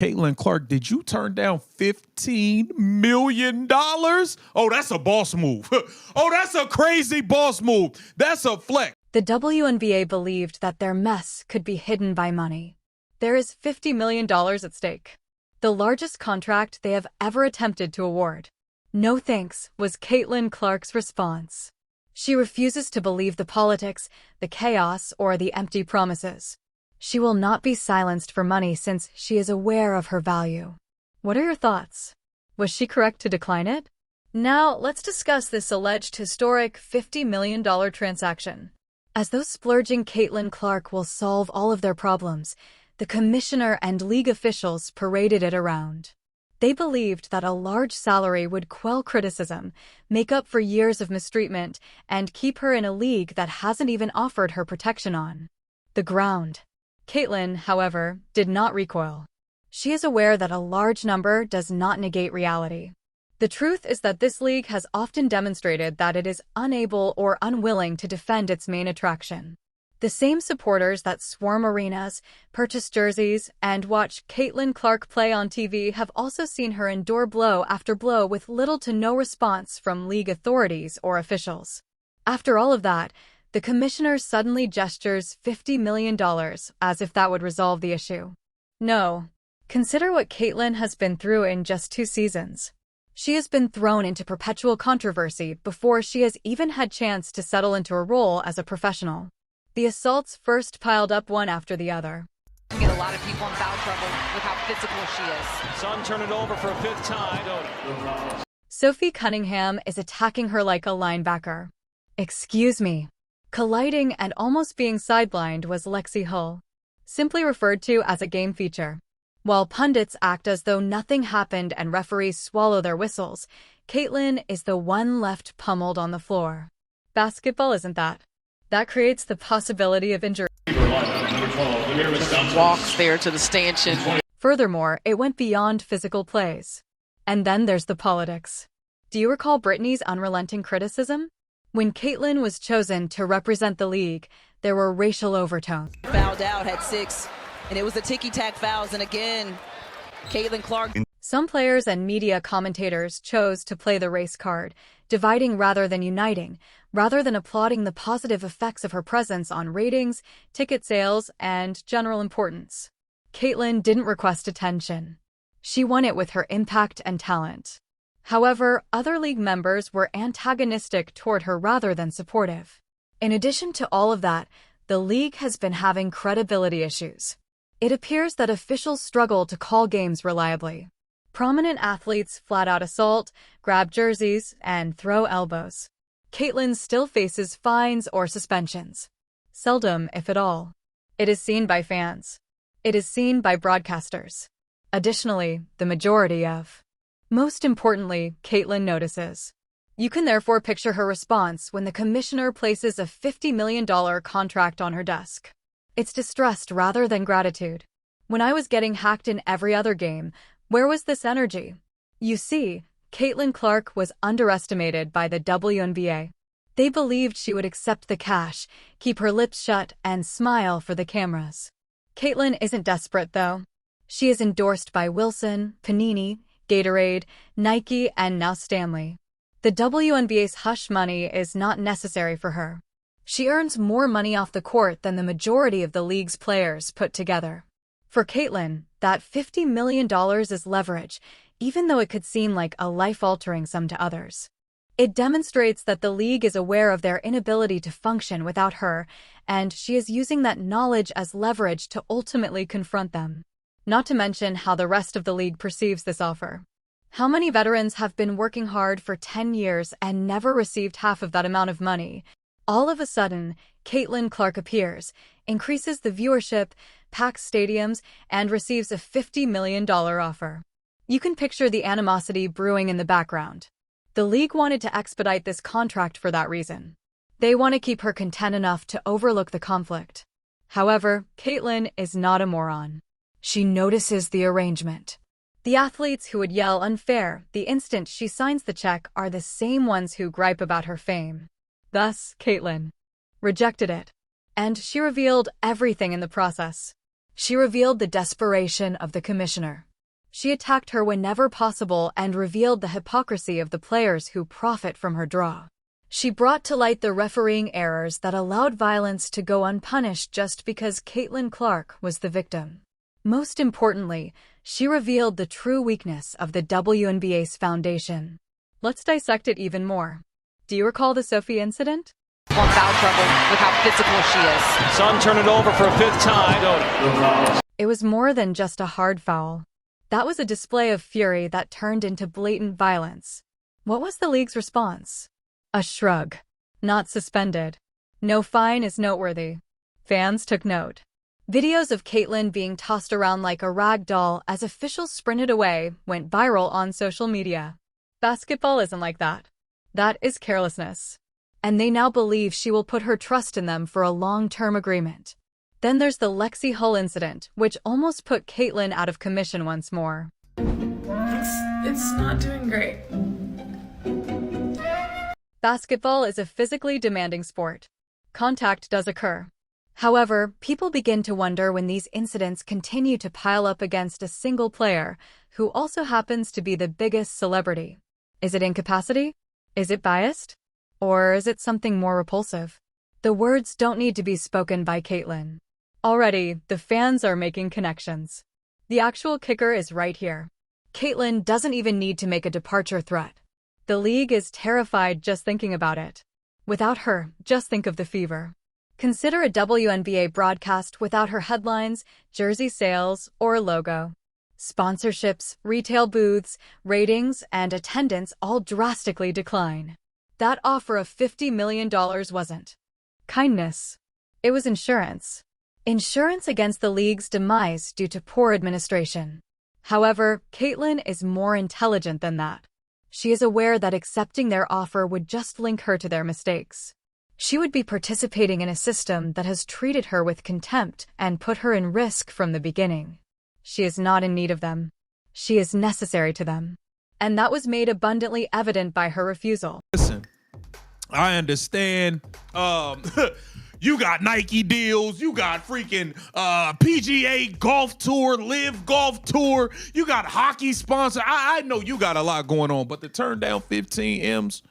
Caitlin Clark, did you turn down $15 million? Oh, that's a boss move. Oh, that's a crazy boss move. That's a flex. The WNBA believed that their mess could be hidden by money. There is $50 million at stake, the largest contract they have ever attempted to award. No thanks was Caitlin Clark's response. She refuses to believe the politics, the chaos, or the empty promises. She will not be silenced for money since she is aware of her value. What are your thoughts? Was she correct to decline it? Now, let's discuss this alleged historic $50 million transaction. As though splurging Caitlin Clark will solve all of their problems, the commissioner and league officials paraded it around. They believed that a large salary would quell criticism, make up for years of mistreatment, and keep her in a league that hasn't even offered her protection on the ground. Caitlin, however, did not recoil. She is aware that a large number does not negate reality. The truth is that this league has often demonstrated that it is unable or unwilling to defend its main attraction. The same supporters that swarm arenas, purchase jerseys, and watch Caitlin Clark play on TV have also seen her endure blow after blow with little to no response from league authorities or officials. After all of that, the commissioner suddenly gestures $50 million, as if that would resolve the issue. No. Consider what Caitlin has been through in just 2 seasons. She has been thrown into perpetual controversy before she has even had chance to settle into a role as a professional. The assaults first piled up one after the other. Get a lot of people in foul trouble with how physical she is. Sun turn it over for a 5th time. Sophie Cunningham is attacking her like a linebacker. Excuse me. Colliding and almost being sidelined was Lexi Hull, simply referred to as a game feature. While pundits act as though nothing happened and referees swallow their whistles, Caitlin is the one left pummeled on the floor. Basketball isn't that. That creates the possibility of injury. Walks there to the stanchion. Furthermore, it went beyond physical plays. And then there's the politics. Do you recall Brittany's unrelenting criticism? When Caitlin was chosen to represent the league, there were racial overtones. Fouled out, had 6, and it was the ticky-tack fouls, and again, Caitlin Clark. Some players and media commentators chose to play the race card, dividing rather than uniting, rather than applauding the positive effects of her presence on ratings, ticket sales, and general importance. Caitlin didn't request attention. She won it with her impact and talent. However, other league members were antagonistic toward her rather than supportive. In addition to all of that, the league has been having credibility issues. It appears that officials struggle to call games reliably. Prominent athletes flat out assault, grab jerseys, and throw elbows. Caitlin still faces fines or suspensions. Seldom, if at all. It is seen by fans. It is seen by broadcasters. Additionally, the majority of. Most importantly, Caitlin notices. You can therefore picture her response when the commissioner places a $50 million contract on her desk. It's distrust rather than gratitude. When I was getting hacked in every other game, where was this energy? You see, Caitlin Clark was underestimated by the WNBA. They believed she would accept the cash, keep her lips shut, and smile for the cameras. Caitlin isn't desperate, though. She is endorsed by Wilson, Panini, Gatorade, Nike, and now Stanley. The WNBA's hush money is not necessary for her. She earns more money off the court than the majority of the league's players put together. For Caitlin, that $50 million is leverage, even though it could seem like a life-altering sum to others. It demonstrates that the league is aware of their inability to function without her, and she is using that knowledge as leverage to ultimately confront them. Not to mention how the rest of the league perceives this offer. How many veterans have been working hard for 10 years and never received half of that amount of money? All of a sudden, Caitlin Clark appears, increases the viewership, packs stadiums, and receives a $50 million offer. You can picture the animosity brewing in the background. The league wanted to expedite this contract for that reason. They want to keep her content enough to overlook the conflict. However, Caitlin is not a moron. She notices the arrangement. The athletes who would yell unfair the instant she signs the check are the same ones who gripe about her fame. Thus, Caitlin rejected it. And she revealed everything in the process. She revealed the desperation of the commissioner. She attacked her whenever possible and revealed the hypocrisy of the players who profit from her draw. She brought to light the refereeing errors that allowed violence to go unpunished just because Caitlin Clark was the victim. Most importantly, she revealed the true weakness of the WNBA's foundation. Let's dissect it even more. Do you recall the Sophie incident? On foul trouble with how physical she is. Sun turned it over for a fifth time. Oda. It was more than just a hard foul. That was a display of fury that turned into blatant violence. What was the league's response? A shrug. Not suspended. No fine is noteworthy. Fans took note. Videos of Caitlin being tossed around like a rag doll as officials sprinted away went viral on social media. Basketball isn't like that. That is carelessness. And they now believe she will put her trust in them for a long-term agreement. Then there's the Lexi Hull incident, which almost put Caitlin out of commission once more. It's not doing great. Basketball is a physically demanding sport. Contact does occur. However, people begin to wonder when these incidents continue to pile up against a single player, who also happens to be the biggest celebrity. Is it incapacity? Is it biased? Or is it something more repulsive? The words don't need to be spoken by Caitlin. Already, the fans are making connections. The actual kicker is right here. Caitlin doesn't even need to make a departure threat. The league is terrified just thinking about it. Without her, just think of the fever. Consider a WNBA broadcast without her headlines, jersey sales, or logo. Sponsorships, retail booths, ratings, and attendance all drastically decline. That offer of $50 million wasn't kindness. It was insurance. Insurance against the league's demise due to poor administration. However, Caitlin is more intelligent than that. She is aware that accepting their offer would just link her to their mistakes. She would be participating in a system that has treated her with contempt and put her in risk from the beginning. She is not in need of them. She is necessary to them. And that was made abundantly evident by her refusal. Listen, I understand. You got Nike deals. You got freaking PGA Golf Tour, Live Golf Tour. You got hockey sponsor. I know you got a lot going on, but to turn down 15 M's.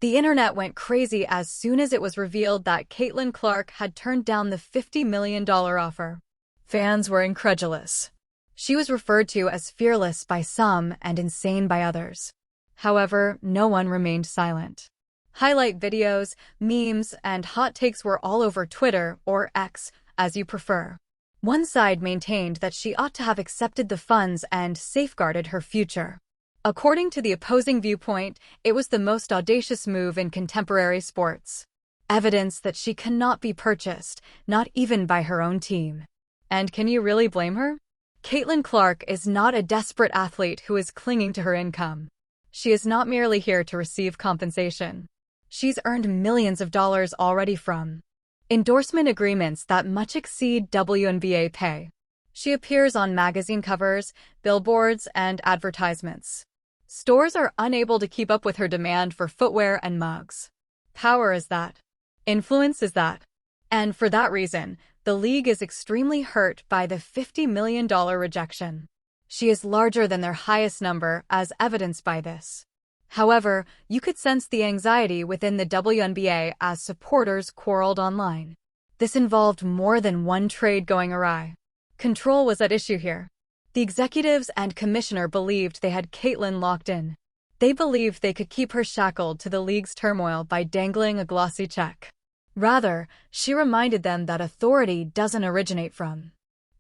The internet went crazy as soon as it was revealed that Caitlin Clark had turned down the $50 million offer. Fans were incredulous. She was referred to as fearless by some and insane by others. However, no one remained silent. Highlight videos, memes, and hot takes were all over Twitter, or X, as you prefer. One side maintained that she ought to have accepted the funds and safeguarded her future. According to the opposing viewpoint, it was the most audacious move in contemporary sports. Evidence that she cannot be purchased, not even by her own team. And can you really blame her? Caitlin Clark is not a desperate athlete who is clinging to her income. She is not merely here to receive compensation. She's earned millions of dollars already from endorsement agreements that much exceed WNBA pay. She appears on magazine covers, billboards, and advertisements. Stores are unable to keep up with her demand for footwear and mugs. Power is that. Influence is that. And for that reason, the league is extremely hurt by the $50 million rejection. She is larger than their highest number, as evidenced by this. However, you could sense the anxiety within the WNBA as supporters quarreled online. This involved more than one trade going awry. Control was at issue here. The executives and commissioner believed they had Caitlin locked in. They believed they could keep her shackled to the league's turmoil by dangling a glossy check. Rather, she reminded them that authority doesn't originate from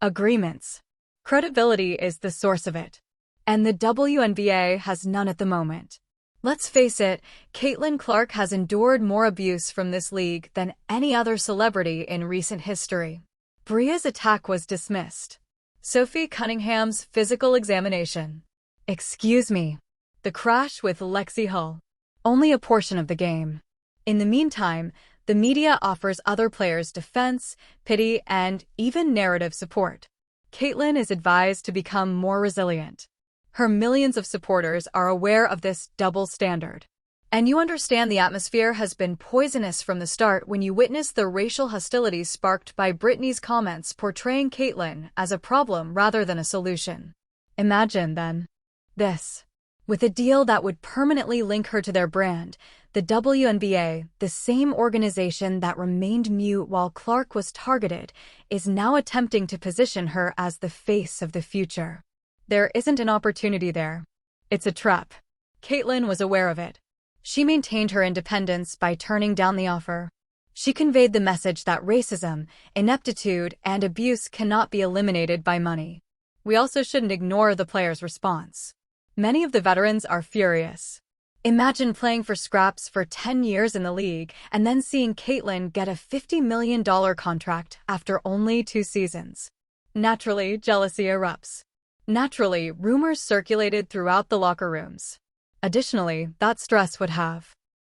agreements. Credibility is the source of it. And the WNBA has none at the moment. Let's face it, Caitlin Clark has endured more abuse from this league than any other celebrity in recent history. Bria's attack was dismissed. Sophie Cunningham's physical examination. Excuse me. The crash with Lexi Hull. Only a portion of the game. In the meantime, the media offers other players defense, pity, and even narrative support. Caitlin is advised to become more resilient. Her millions of supporters are aware of this double standard. And you understand the atmosphere has been poisonous from the start when you witness the racial hostility sparked by Britney's comments portraying Caitlin as a problem rather than a solution. Imagine, then, this. With a deal that would permanently link her to their brand, the WNBA, the same organization that remained mute while Clark was targeted, is now attempting to position her as the face of the future. There isn't an opportunity there. It's a trap. Caitlin was aware of it. She maintained her independence by turning down the offer. She conveyed the message that racism, ineptitude, and abuse cannot be eliminated by money. We also shouldn't ignore the players' response. Many of the veterans are furious. Imagine playing for scraps for 10 years in the league and then seeing Caitlin get a $50 million contract after only 2 seasons. Naturally, jealousy erupts. Naturally, rumors circulated throughout the locker rooms. Additionally, that stress would have.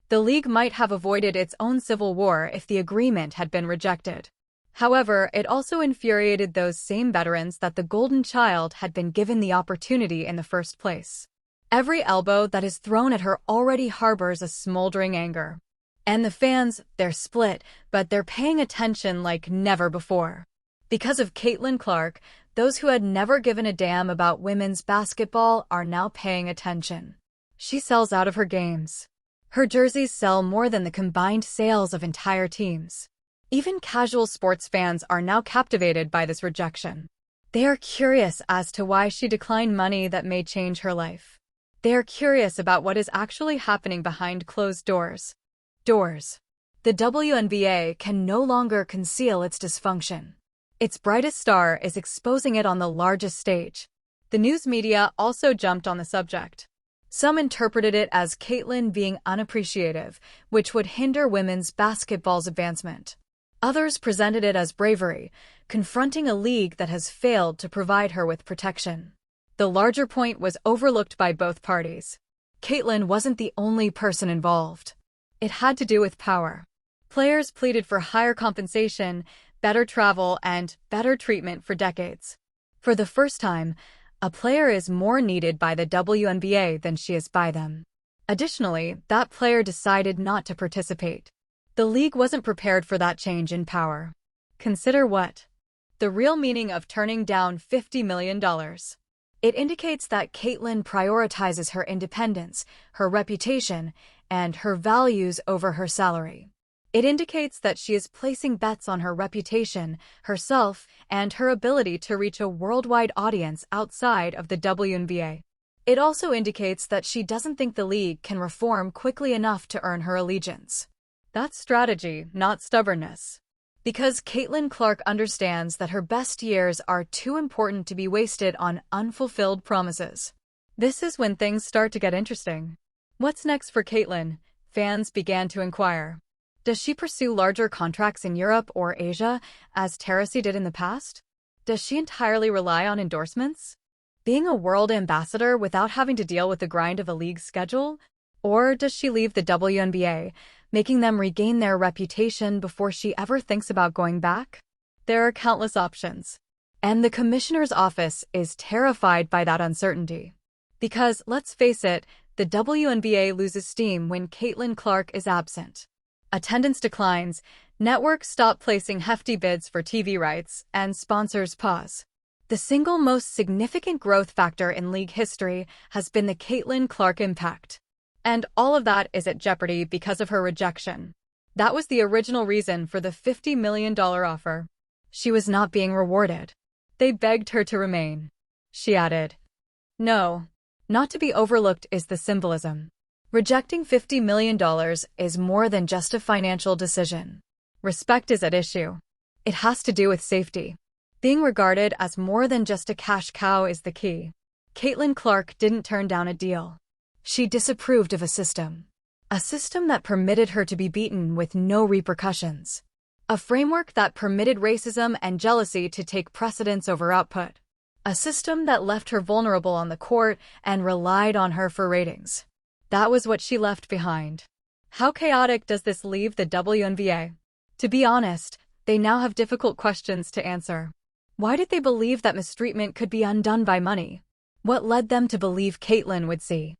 The league might have avoided its own civil war if the agreement had been rejected. However, it also infuriated those same veterans that the golden child had been given the opportunity in the first place. Every elbow that is thrown at her already harbors a smoldering anger. And the fans, they're split, but they're paying attention like never before. Because of Caitlin Clark, those who had never given a damn about women's basketball are now paying attention. She sells out of her games. Her jerseys sell more than the combined sales of entire teams. Even casual sports fans are now captivated by this rejection. They are curious as to why she declined money that may change her life. They are curious about what is actually happening behind closed doors. The WNBA can no longer conceal its dysfunction. Its brightest star is exposing it on the largest stage. The news media also jumped on the subject. Some interpreted it as Caitlin being unappreciative, which would hinder women's basketball's advancement. Others presented it as bravery, confronting a league that has failed to provide her with protection. The larger point was overlooked by both parties. Caitlin wasn't the only person involved. It had to do with power. Players pleaded for higher compensation, better travel, and better treatment for decades. For the first time, a player is more needed by the WNBA than she is by them. Additionally, that player decided not to participate. The league wasn't prepared for that change in power. Consider what? The real meaning of turning down $50 million. It indicates that Caitlin prioritizes her independence, her reputation, and her values over her salary. It indicates that she is placing bets on her reputation, herself, and her ability to reach a worldwide audience outside of the WNBA. It also indicates that she doesn't think the league can reform quickly enough to earn her allegiance. That's strategy, not stubbornness. Because Caitlin Clark understands that her best years are too important to be wasted on unfulfilled promises. This is when things start to get interesting. What's next for Caitlin? Fans began to inquire. Does she pursue larger contracts in Europe or Asia, as Teresi did in the past? Does she entirely rely on endorsements? Being a world ambassador without having to deal with the grind of a league schedule? Or does she leave the WNBA, making them regain their reputation before she ever thinks about going back? There are countless options. And the commissioner's office is terrified by that uncertainty. Because, let's face it, the WNBA loses steam when Caitlin Clark is absent. Attendance declines, networks stop placing hefty bids for TV rights, and sponsors pause. The single most significant growth factor in league history has been the Caitlin Clark impact. And all of that is at jeopardy because of her rejection. That was the original reason for the $50 million offer. She was not being rewarded. They begged her to remain. She added, "No, not to be overlooked is the symbolism. Rejecting $50 million is more than just a financial decision. Respect is at issue. It has to do with safety. Being regarded as more than just a cash cow is the key." Caitlin Clark didn't turn down a deal. She disapproved of a system that permitted her to be beaten with no repercussions. A framework that permitted racism and jealousy to take precedence over output. A system that left her vulnerable on the court and relied on her for ratings. That was what she left behind. How chaotic does this leave the WNBA? To be honest, they now have difficult questions to answer. Why did they believe that mistreatment could be undone by money? What led them to believe Caitlin would see